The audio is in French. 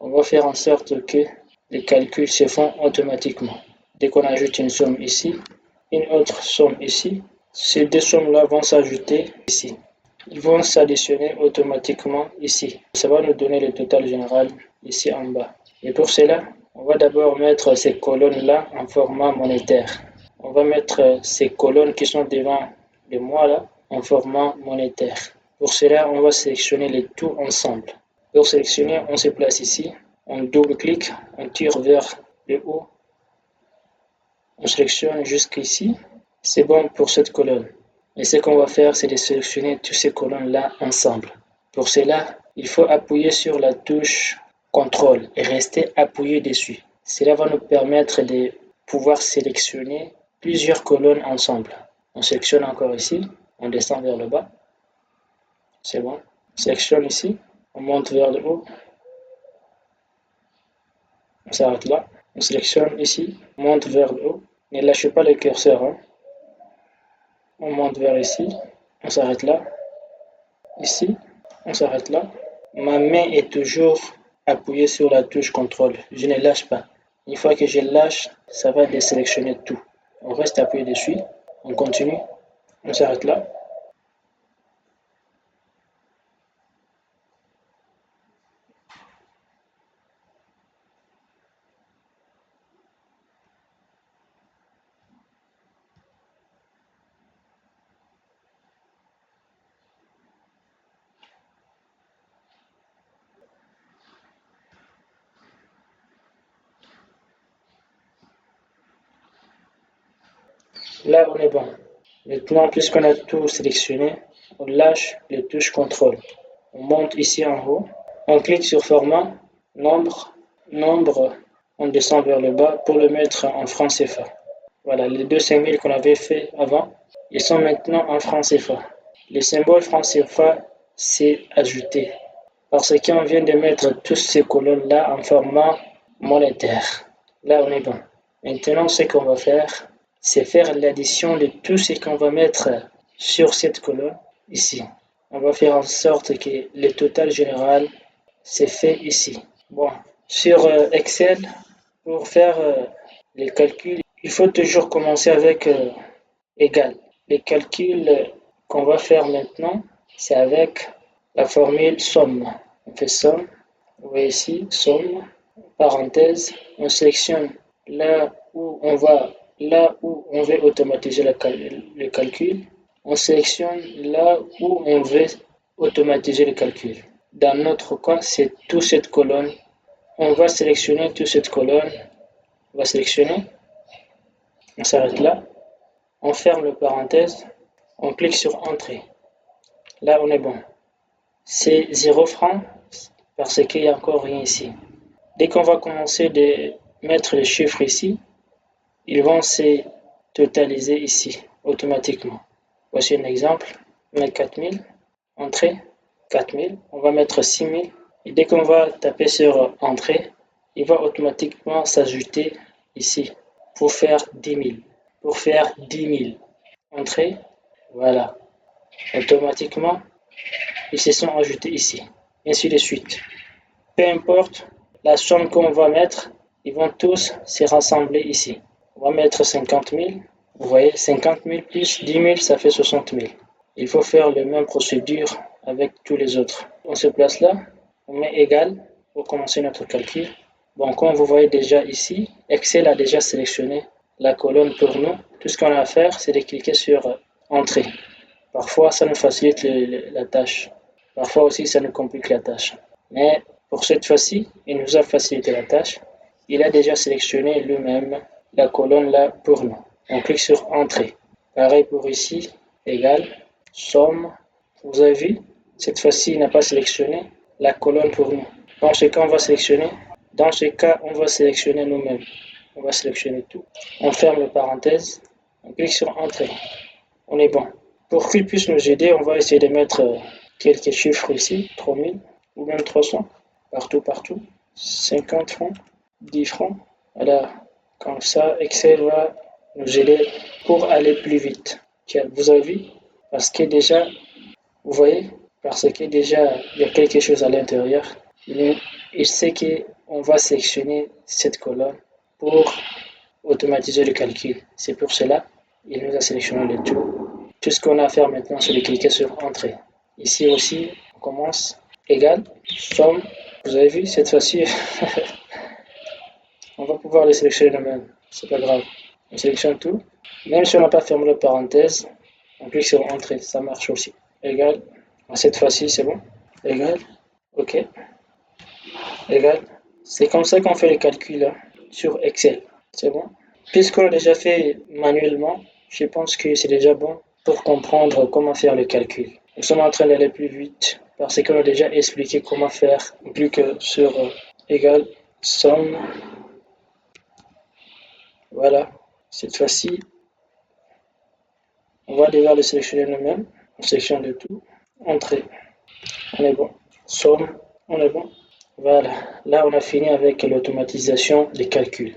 on va faire en sorte que les calculs se font automatiquement. Dès qu'on ajoute une somme ici, une autre somme ici, ces deux sommes-là vont s'ajouter ici. Ils vont s'additionner automatiquement ici. Ça va nous donner le total général ici en bas. Et pour cela, on va d'abord mettre ces colonnes-là en format monétaire. On va mettre ces colonnes qui sont devant le mois là en format monétaire. Pour cela, on va sélectionner les tout ensemble. Pour sélectionner, on se place ici, on double-clique, on tire vers le haut, on sélectionne jusqu'ici. C'est bon pour cette colonne. Et ce qu'on va faire, c'est de sélectionner toutes ces colonnes-là ensemble. Pour cela, il faut appuyer sur la touche CTRL et rester appuyé dessus. Cela va nous permettre de pouvoir sélectionner plusieurs colonnes ensemble. On sélectionne encore ici, on descend vers le bas. C'est bon. On sélectionne ici, on monte vers le haut. On s'arrête là. On sélectionne ici, on monte vers le haut. Ne lâchez pas le curseur. On monte vers ici, on s'arrête là. Ici, on s'arrête là. Ma main est toujours appuyée sur la touche CTRL. Je ne lâche pas. Une fois que je lâche, ça va désélectionner tout. On reste appuyé dessus. On continue. On s'arrête là. Là, on est bon. Maintenant, puisqu'on a tout sélectionné, on lâche les touches CTRL. On monte ici en haut. On clique sur format, nombre, on descend vers le bas pour le mettre en francs CFA. Voilà, les deux symboles qu'on avait fait avant, ils sont maintenant en francs CFA. Le symbole francs CFA s'est ajouté parce qu'on vient de mettre toutes ces colonnes-là en format monétaire. Là, on est bon. Maintenant, ce qu'on va faire, c'est faire l'addition de tout ce qu'on va mettre sur cette colonne ici. On va faire en sorte que le total général c'est fait ici. Bon, sur Excel, pour faire les calculs, il faut toujours commencer avec égal. Les calculs qu'on va faire maintenant, c'est avec la formule somme. On fait somme, vous voyez ici, somme, parenthèse, on sélectionne là où on veut automatiser le calcul, on sélectionne là où on veut automatiser le calcul. Dans notre cas, c'est toute cette colonne. On va sélectionner toute cette colonne. On va sélectionner. On s'arrête là. On ferme le parenthèse. On clique sur Entrée. Là, on est bon. C'est 0 francs parce qu'il n'y a encore rien ici. Dès qu'on va commencer de mettre les chiffres ici, ils vont se totaliser ici automatiquement. Voici un exemple. On met 4000. Entrée. 4000. On va mettre 6000. Et dès qu'on va taper sur Entrée, il va automatiquement s'ajouter ici pour faire 10 000. Pour faire 10 000. Entrée, voilà. Automatiquement, ils se sont ajoutés ici. Ainsi de suite. Peu importe la somme qu'on va mettre, ils vont tous se rassembler ici. On va mettre 50 000. Vous voyez, 50 000 plus 10 000, ça fait 60 000. Il faut faire la même procédure avec tous les autres. On se place là. On met égal pour commencer notre calcul. Bon, comme vous voyez déjà ici, Excel a déjà sélectionné la colonne pour nous. Tout ce qu'on a à faire, c'est de cliquer sur Entrée. Parfois, ça nous facilite la tâche. Parfois aussi, ça nous complique la tâche. Mais pour cette fois-ci, il nous a facilité la tâche. Il a déjà sélectionné lui-même la colonne là pour nous. On clique sur Entrée. Pareil pour ici, égal, somme. Vous avez vu, cette fois-ci, il n'a pas sélectionné la colonne pour nous. Dans ce cas, on va sélectionner. Dans ce cas, on va sélectionner nous-mêmes. On va sélectionner tout. On ferme la parenthèse. On clique sur Entrée. On est bon. Pour qu'il puisse nous aider, on va essayer de mettre quelques chiffres ici. 3000 ou même 300. Partout. 50 francs. 10 francs. Voilà. Comme ça, Excel va nous aider pour aller plus vite. Vous avez vu? Parce que déjà, vous voyez, parce que déjà, il y a quelque chose à l'intérieur. Il sait on va sélectionner cette colonne pour automatiser le calcul. C'est pour cela il nous a sélectionné le tout. Tout ce qu'on a à faire maintenant, c'est de cliquer sur Entrée. Ici aussi, on commence égal, somme. Vous avez vu, cette fois-ci, on va pouvoir les sélectionner nous-mêmes. C'est pas grave. On sélectionne tout. Même si on n'a pas fermé la parenthèse, on clique sur Entrée. Ça marche aussi. Égal. Cette fois-ci, c'est bon. Égal. OK. Égal. C'est comme ça qu'on fait les calculs là, sur Excel. C'est bon. Puisqu'on l'a déjà fait manuellement, je pense que c'est déjà bon pour comprendre comment faire le calcul. Nous sommes en train d'aller plus vite parce qu'on a déjà expliqué comment faire. On clique sur égal, somme. Voilà. Cette fois-ci, on va devoir le sélectionner nous-mêmes. On sélectionne le tout. Entrée. On est bon. Somme. On est bon. Voilà. Là, on a fini avec l'automatisation des calculs.